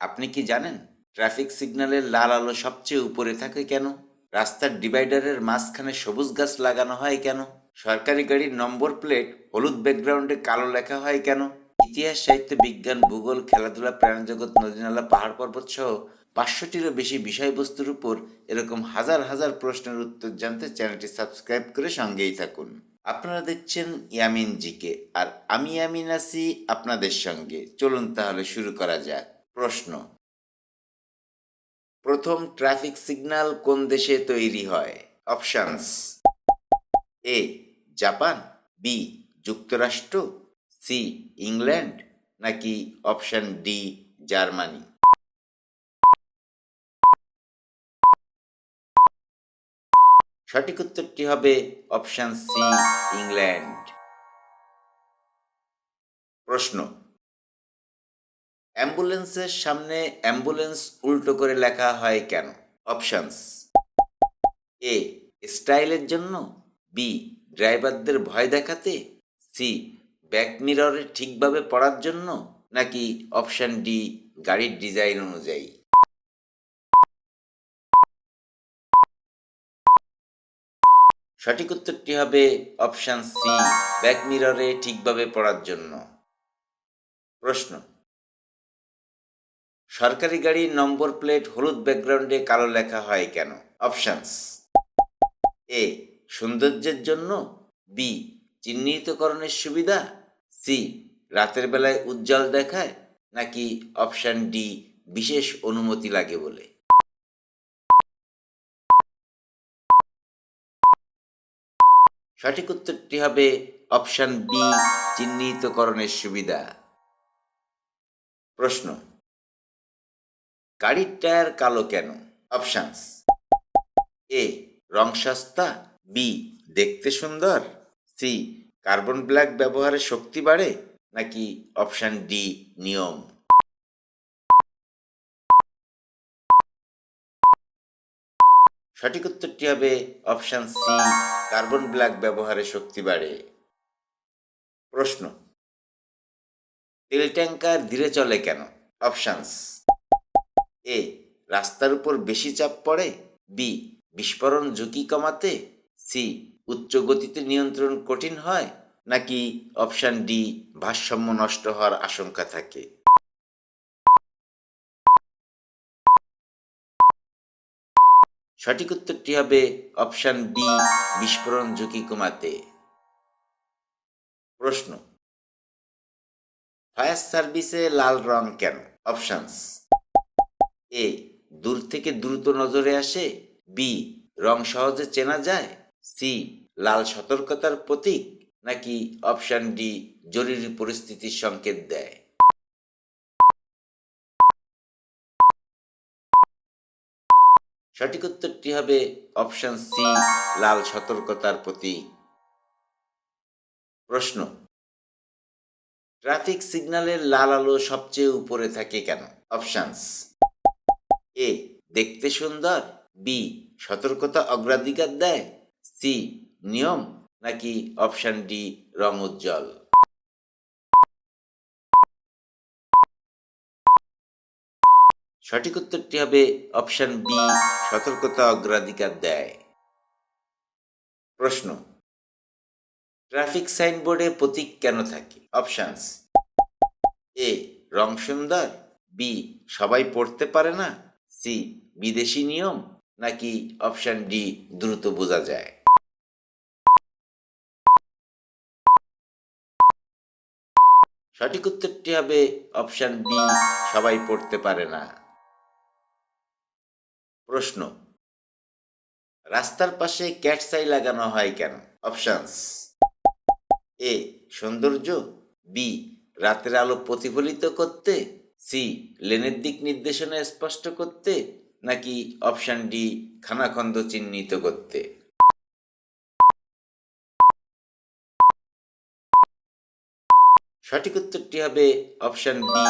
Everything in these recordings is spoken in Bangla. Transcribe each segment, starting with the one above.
আপনি কি জানেন ট্রাফিক সিগন্যালের লাল আলো সবচেয়ে উপরে থাকে কেন? রাস্তার ডিভাইডারের মাঝখানে সবুজ গাছ লাগানো হয় কেন? সরকারি গাড়ির নম্বর প্লেট হলুদ ব্যাকগ্রাউন্ডে কালো লেখা হয় কেন? ইতিহাস, সাহিত্য, বিজ্ঞান, ভূগোল, খেলাধুলা, প্রাণজগৎ, নদীনালা, পাহাড় পর্বত সহ 500টিরও বেশি বিষয়বস্তুর উপর এরকম হাজার হাজার প্রশ্নের উত্তর জানতে চ্যানেলটি সাবস্ক্রাইব করে সঙ্গেই থাকুন। আপনারা দেখছেন ইয়ামিন জিকে, আর আমি ইয়ামিন আছি আপনাদের সঙ্গে। চলুন তাহলে শুরু করা যাক। প্রশ্ন: প্রথম ট্রাফিক সিগন্যাল কোন দেশে তৈরি হয়? অপশনস: এ জাপান, বি যুক্তরাষ্ট্র, সি ইংল্যান্ড, নাকি অপশন ডি জার্মানি? সঠিক উত্তরটি হবে অপশন সি ইংল্যান্ড। প্রশ্ন: অ্যাম্বুলেন্সের সামনে অ্যাম্বুলেন্স উল্টো করে লেখা হয় কেন? অপশনস: এ স্টাইলের জন্য, বি ড্রাইভারদের ভয় দেখাতে, সি ব্যাক মিররে ঠিকভাবে পড়ার জন্য, নাকি অপশন ডি গাড়ির ডিজাইন অনুযায়ী? সঠিক উত্তরটি হবে অপশন সি ব্যাক মিররে ঠিকভাবে পড়ার জন্য। প্রশ্ন: সরকারি গাড়ির নম্বর প্লেট হলুদ ব্যাকগ্রাউন্ডে কালো লেখা হয় কেন? অপশনস: এ সৌন্দর্যের জন্য, বি চিহ্নিতকরণের সুবিধা, সি রাতের বেলায় উজ্জ্বল দেখায়, নাকি অপশন ডি বিশেষ অনুমতি লাগে বলে? সঠিক উত্তরটি হবে অপশন বি চিহ্নিতকরণের সুবিধা। প্রশ্ন: গাড়ির টায়ার কালো কেন? অপশনস: এ রং সস্তা, বি দেখতে সুন্দর, সি কার্বন ব্ল্যাক ব্যবহারে শক্তি বাড়ে, নাকি অপশন ডি নিয়ম? সঠিক উত্তরটি হবে অপশন সি কার্বন ব্ল্যাক ব্যবহারে শক্তি বাড়ে। প্রশ্ন: তেল ট্যাঙ্কার ধীরে চলে কেন? অপশনস: এ রাস্তার উপর বেশি চাপ পড়ে, বি বিস্ফোরণ ঝুঁকি কমাতে, সি উচ্চ গতিতে নিয়ন্ত্রণ কঠিন হয়, নাকি অপশন ডি ভারসাম্য নষ্ট হওয়ার আশঙ্কা থাকে? সঠিক উত্তরটি হবে অপশন ডি বিস্ফোরণ ঝুঁকি কমাতে। প্রশ্ন: ফায়ার সার্ভিসে লাল রং কেন? অপশনস: এ দূর থেকে দ্রুত নজরে আসে, বি রং সহজে চেনা যায়, সি লাল সতর্কতার প্রতীক, নাকি অপশন ডি জরুরি পরিস্থিতির সংকেত দেয়? সঠিক উত্তরটি হবে অপশন সি লাল সতর্কতার প্রতীক। প্রশ্ন: ট্রাফিক সিগন্যালের লাল আলো সবচেয়ে উপরে থাকে কেন? অপশনস: এ দেখতে সুন্দর, বি সতর্কতা অগ্রাধিকার দেয়, সি নিয়ম, নাকি অপশন ডি রং উজ্জ্বল? সঠিক উত্তরটি হবে অপশন বি সতর্কতা অগ্রাধিকার দেয়। প্রশ্ন: ট্রাফিক সাইনবোর্ডে প্রতীক কেন থাকে? অপশনস: এ রং সুন্দর, বি সবাই পড়তে পারে না, সি বিদেশি নিয়ম, নাকি অপশন ডি দ্রুত বোঝা যায়? সঠিক উত্তরটি হবে অপশন বি সবাই পড়তে পারে না। প্রশ্ন: রাস্তার পাশে ক্যাটসাই লাগানো হয় কেন? অপশনস: এ সৌন্দর্য, বি রাতের আলো প্রতিফলিত করতে, সি লেনের দিক নির্দেশনা স্পষ্ট করতে, নাকি অপশন ডি খানাখন্দ চিহ্নিত করতে? সঠিক উত্তরটি হবে অপশন বি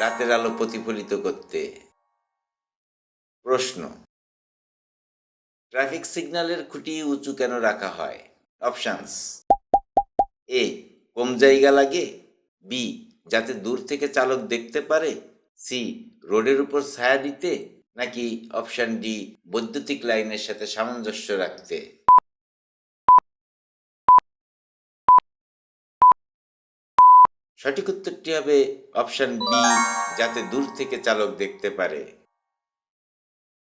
রাতের আলো প্রতিফলিত করতে। প্রশ্ন: ট্রাফিক সিগন্যালের খুঁটি উঁচু কেন রাখা হয়? অপশনস: এ কম জায়গা লাগে, বি যাতে দূর থেকে চালক দেখতে পারে, সি রোডের উপর ছায়া দিতে, নাকি অপশন ডি বৈদ্যুতিক লাইনের সাথে সামঞ্জস্য রাখতে? সঠিক উত্তরটি হবে অপশন বি, যাতে দূর থেকে চালক দেখতে পারে।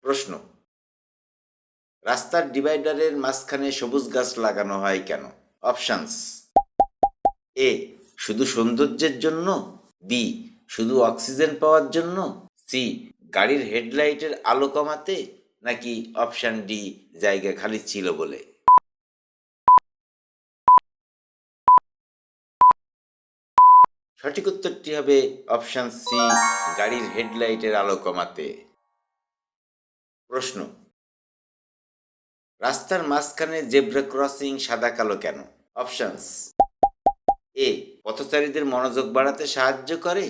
প্রশ্ন, রাস্তার ডিভাইডারের মাঝখানে সবুজ গাছ লাগানো হয় কেন? অপশনস: এ, শুধু সৌন্দর্যের জন্য, বি, শুধু অক্সিজেন পাওয়ার জন্য, সি, গাড়ির হেডলাইটের আলো কমাতে, নাকি অপশন ডি জায়গা খালি ছিল বলে? সঠিক উত্তরটি হবে অপশন সি, গাড়ির হেডলাইটের আলো কমাতে। প্রশ্ন, রাস্তার মাঝখানে জেব্রা ক্রসিং সাদা কালো কেন? অপশনস: এ, পথচারীদের মনোযোগ বাড়াতে সাহায্য করে,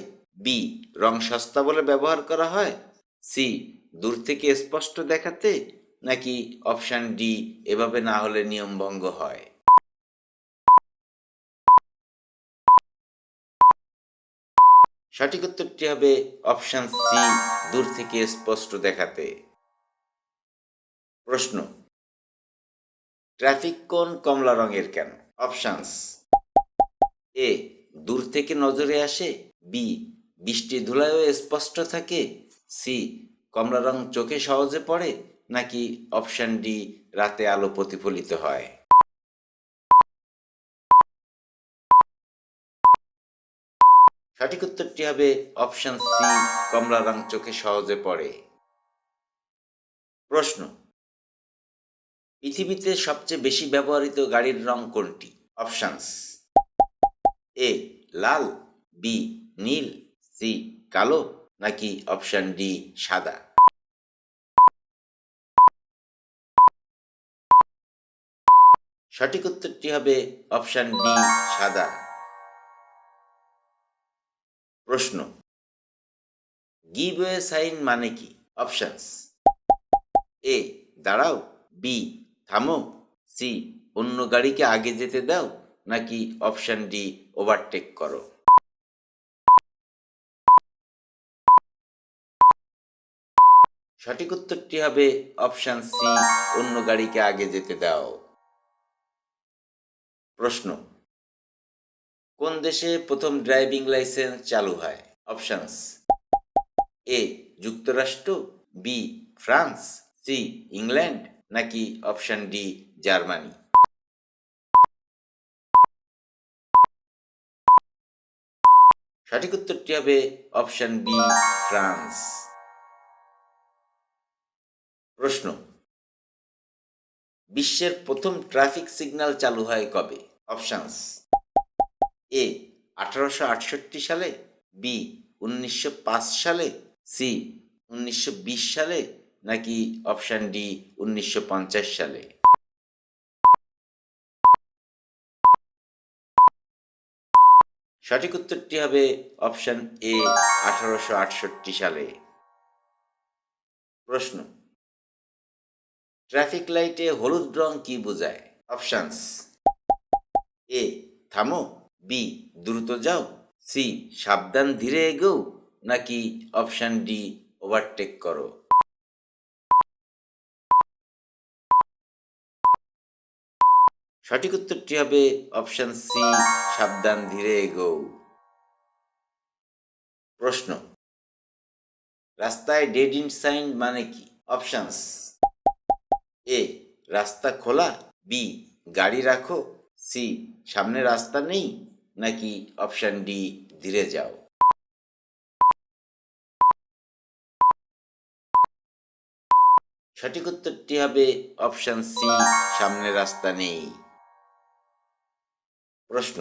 বি, রং সস্তা বলে ব্যবহার করা হয়, সি, দূর থেকে স্পষ্ট দেখাতে, নাকি অপশন ডি, এভাবে না হলে নিয়ম ভঙ্গ হয়? সঠিক উত্তরটি হবে অপশন সি, দূর থেকে স্পষ্ট দেখাতে। প্রশ্ন, ট্রাফিক কোন কমলা রঙের কেন? অপশনস: এ, দূর থেকে নজরে আসে, বি, বৃষ্টি ধুলায়ও স্পষ্ট থাকে, সি, কমলা রং চোখে সহজে পড়ে, নাকি অপশন ডি, রাতে আলো প্রতিফলিত হয়? সঠিক উত্তরটি হবে অপশন সি, কমলা রং চোখে সহজে পড়ে। প্রশ্ন, পৃথিবীতে সবচেয়ে বেশি ব্যবহৃত গাড়ির রং কোনটি? অপশনস: এ, লাল, বি, নীল, সি, কালো, নাকি অপশন ডি, সাদা? সঠিক উত্তরটি হবে অপশন ডি, সাদা। প্রশ্ন, গিভওয়ে সাইন মানে কি? অপশনস: এ, দাঁড়াও, বি, থামো, সি, অন্য গাড়িকে আগে যেতে দাও, নাকি অপশন ডি, ওভারটেক করো? সঠিক উত্তরটি হবে অপশন সি, অন্য গাড়িকে আগে যেতে দাও। প্রশ্ন, কোন দেশে প্রথম ড্রাইভিং লাইসেন্স চালু হয়? অপশনস: এ, যুক্তরাষ্ট্র, বি, ফ্রান্স, সি, ইংল্যান্ড, নাকি অপশন ডি, জার্মানি? সঠিক উত্তরটি হবে অপশন বি, ফ্রান্স। প্রশ্ন, বিশ্বের প্রথম ট্রাফিক সিগন্যাল চালু হয় কবে? অপশনস: এ, 1868 সালে, বি, 1905 সালে, সি, 1920 সালে, নাকি অপশন ডি, 1950 সালে? সঠিক উত্তরটি হবে অপশন এ, 1868 সালে। প্রশ্ন, ট্রাফিক লাইটে হলুদ রং কি বোঝায়? অপশনস: এ, থামো, বি, দ্রুত যাও, সি, সাবধান ধীরে এগোও, নাকি অপশন ডি, ওভারটেক করো? সঠিক উত্তরটি হবে অপশন সি, সাবধান ধীরে এগোও। প্রশ্ন, রাস্তায় ডেড এন্ড সাইন মানে কি? অপশনস: এ, রাস্তা খোলা, বি, গাড়ি রাখো, সি, সামনে রাস্তা নেই, নাকি অপশন ডি, ধীরে যাও? সঠিক উত্তরটি হবে অপশন সি, সামনে রাস্তা নেই। প্রশ্ন,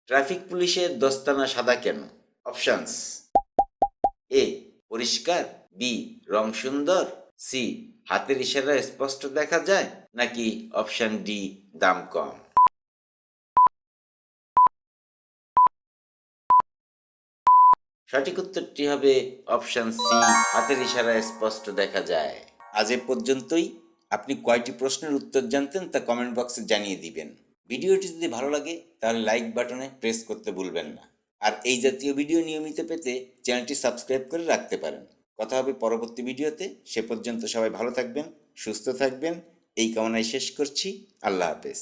ট্রাফিক পুলিশের দস্তানা সাদা কেন? অপশনস: এ, পরিষ্কার, বি, রং সুন্দর, সি, হাতের ইশারা স্পষ্ট দেখা যায়, নাকি অপশন ডি, দাম কম? সঠিক উত্তরটি হবে অপশন সি, হাতের ইশারা স্পষ্ট দেখা যায়। আজ এ পর্যন্তই। আপনি কয়টি প্রশ্নের উত্তর জানতেন তা কমেন্ট বক্সে জানিয়ে দিবেন। ভিডিওটি যদি ভালো লাগে তাহলে লাইক বাটনে প্রেস করতে ভুলবেন না। আর এই জাতীয় ভিডিও নিয়মিত পেতে চ্যানেলটি সাবস্ক্রাইব করে রাখতে পারেন। কথা হবে পরবর্তী ভিডিওতে। সে পর্যন্ত সবাই ভালো থাকবেন, সুস্থ থাকবেন, এই কামনায় শেষ করছি। আল্লাহ হাফেজ।